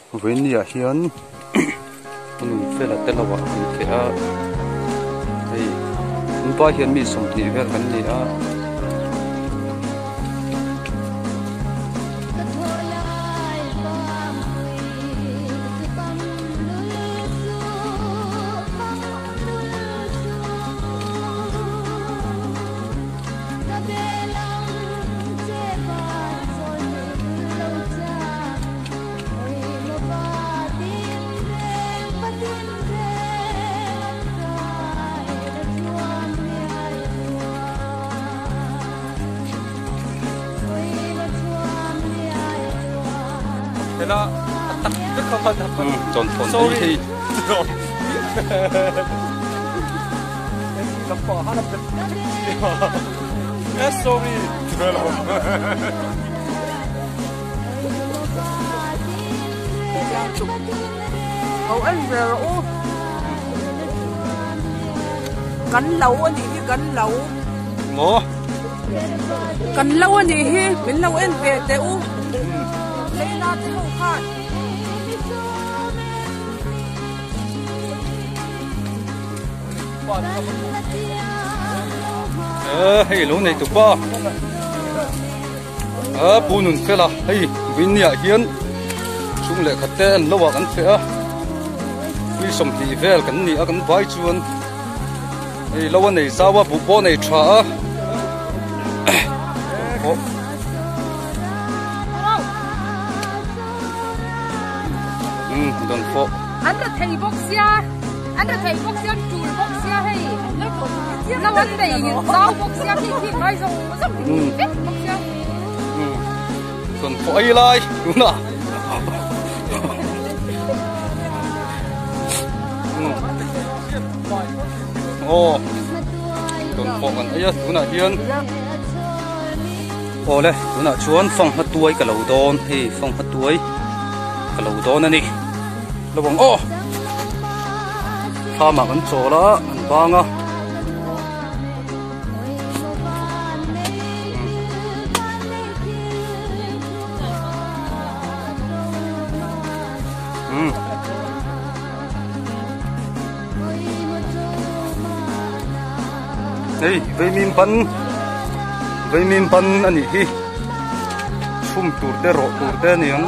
Venia hian unu fela telawa ke a ei unpa hian mi som ti vel kan ni a Tela tak kapan apa? Contoh Sorry. ini Nampak harap sorry. Ồ anh về rồi cắn lâu anh đi cắn lâu ngô cắn lâu anh đi mình lâu anh về để u lấy ra thì không khai hey lũ này tụi ba bunun fela hey Venia hian chung le khate an lowa kan fe a wi som ti vel kan ni a kan vai chuan ei lowa nei zawa bu bo nei tha a don fo anh đã thấy box ya tool box ya hay nó vấn đề sao box ya thì nói rồi rất biết box ya don fo ai lai đúng không ô don fo kan ai tu na hian ô le tu na chuan phong hat tuai ka lo don hi phong hat tuai ka lo don ani lo bang ô tha ma kan chola an banga hey vei min pan ani hi chum tur te ro tur te niang